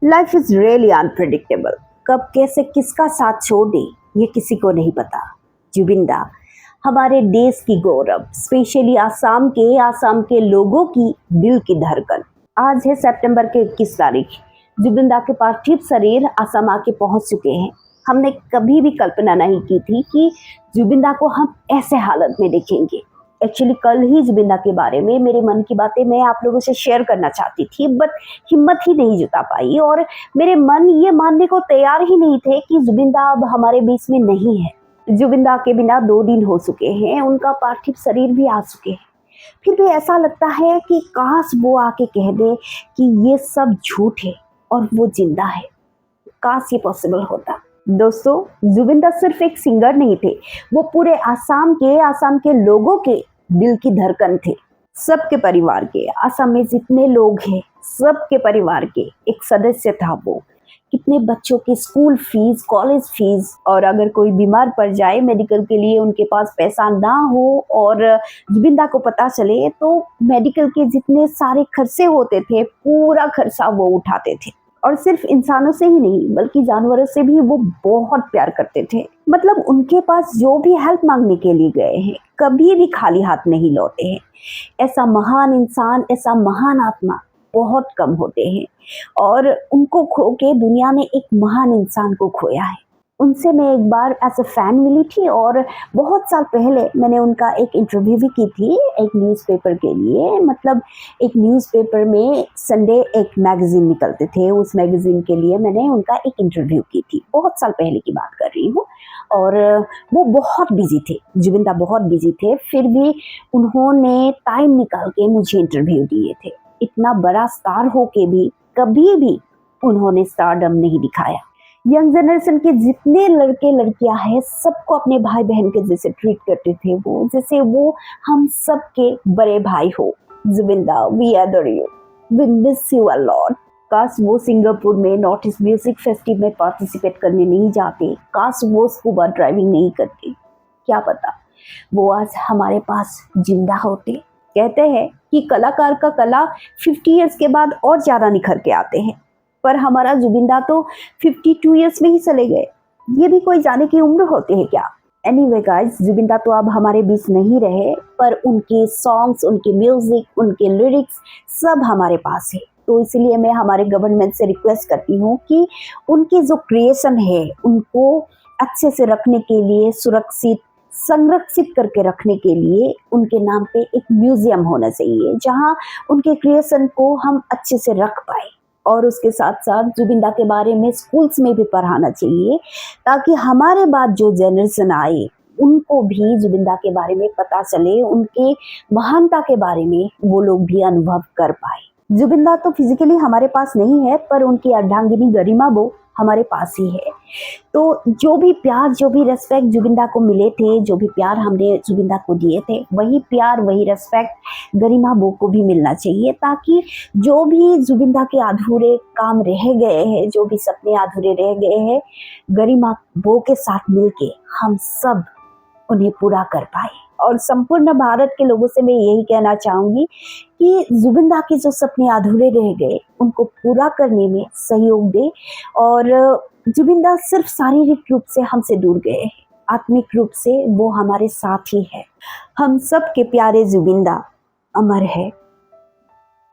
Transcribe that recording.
Life is really unpredictable. कब कैसे किसका साथ छोड़ दे ये किसी को नहीं पता। जुबिंदा हमारे देश की गौरव, स्पेशली आसाम के लोगों की दिल की धड़कन। आज है सितंबर के 21 तारीख। जुबिंदा के पार्थिव शरीर आसाम आके पहुंच चुके हैं। हमने कभी भी कल्पना नहीं की थी कि जुबिंदा को हम ऐसे हालत में देखेंगे। एक्चुअली कल ही जुबिंदा के बारे में मेरे मन की बातें मैं आप लोगों से शेयर करना चाहती थी, बट हिम्मत ही नहीं जुटा पाई और मेरे मन ये मानने को तैयार ही नहीं थे कि जुबिंदा अब हमारे बीच में नहीं है। जुबिंदा के बिना 2 दिन हो चुके हैं, उनका पार्थिव शरीर भी आ चुके हैं। फिर भी ऐसा लगता है कि काश वो आके कह दे कि ये सब झूठ है और वो जिंदा है। काश ये पॉसिबल होता। दोस्तों, जुबिंदा सिर्फ एक सिंगर नहीं थे, वो पूरे आसाम के लोगों के दिल की धड़कन थे। सबके परिवार के, आसाम में जितने लोग हैं सबके परिवार के एक सदस्य था वो। कितने बच्चों की स्कूल फीस, कॉलेज फीस, और अगर कोई बीमार पड़ जाए मेडिकल के लिए, उनके पास पैसा ना हो और जुबिंदा को पता चले तो मेडिकल के जितने सारे खर्चे होते थे पूरा खर्चा वो उठाते थे। और सिर्फ इंसानों से ही नहीं बल्कि जानवरों से भी वो बहुत प्यार करते थे। मतलब उनके पास जो भी हेल्प मांगने के लिए गए हैं कभी भी खाली हाथ नहीं लौटे हैं। ऐसा महान इंसान, ऐसा महान आत्मा बहुत कम होते हैं और उनको खो के दुनिया ने एक महान इंसान को खोया है। उनसे मैं एक बार एज अ फैन मिली थी और बहुत साल पहले मैंने उनका एक इंटरव्यू भी की थी एक न्यूज़पेपर के लिए। मतलब एक न्यूज़पेपर में संडे एक मैगजीन निकलते थे, उस मैगजीन के लिए मैंने उनका एक इंटरव्यू की थी। बहुत साल पहले की बात कर रही हूँ और वो बहुत बिजी थे, जुबिंदा बहुत बिजी थे, फिर भी उन्होंने टाइम निकाल के मुझे इंटरव्यू दिए थे। इतना बड़ा स्टार हो के भी कभी भी उन्होंने स्टारडम नहीं दिखाया। यंग जनरेशन के जितने लड़के लड़कियां हैं सबको अपने भाई बहन के जैसे ट्रीट करते थे वो, जैसे वो हम सब के बड़े भाई हो। Zubeenda, we adore you, we miss you a lot. काश वो सिंगापुर में नॉर्थ ईस्ट म्यूजिक फेस्टिवल में पार्टिसिपेट करने नहीं जाते, काश वो स्कूबा ड्राइविंग नहीं करते, क्या पता वो आज हमारे पास जिंदा होते। कहते हैं कि कलाकार का कला 50 इयर्स के बाद और ज्यादा निखर के आते हैं, पर हमारा जुबिंदा तो 52 इयर्स में ही चले गए। ये भी कोई जाने की उम्र होती है क्या? एनीवे गाइस, जुबिंदा तो अब हमारे बीच नहीं रहे, पर उनके सॉन्ग्स, उनके म्यूजिक, उनके लिरिक्स सब हमारे पास है। तो इसलिए मैं हमारे गवर्नमेंट से रिक्वेस्ट करती हूँ कि उनकी जो क्रिएशन है उनको अच्छे से रखने के लिए, सुरक्षित संरक्षित करके रखने के लिए उनके नाम पे एक म्यूजियम होना चाहिए जहां उनके क्रिएशन को हम अच्छे से रख पाए। और उसके साथ साथ जुबिंदा के बारे में स्कूल्स में भी पढ़ाना चाहिए ताकि हमारे बाद जो जनरेशन आए उनको भी जुबिंदा के बारे में पता चले, उनके महानता के बारे में वो लोग भी अनुभव कर पाए। जुबिंदा तो फिजिकली हमारे पास नहीं है, पर उनकी अर्धांगिनी गरिमा वो हमारे पास ही है। तो जो भी प्यार, जो भी रेस्पेक्ट जुबिंदा को मिले थे, जो भी प्यार हमने जुबिंदा को दिए थे, वही प्यार, वही रेस्पेक्ट गरिमा बो को भी मिलना चाहिए, ताकि जो भी जुबिंदा के अधूरे काम रह गए हैं, जो भी सपने अधूरे रह गए हैं, गरिमा बो के साथ मिलके हम सब उन्हें पूरा कर पाए। और संपूर्ण भारत के लोगों से मैं यही कहना चाहूंगी कि जुबिंदा के जो सपने अधूरे रह गए उनको पूरा करने में सहयोग दे। और जुबिंदा सिर्फ शारीरिक रूप से हमसे दूर गए हैं, आत्मिक रूप से वो हमारे साथ ही है। हम सब के प्यारे जुबिंदा अमर है।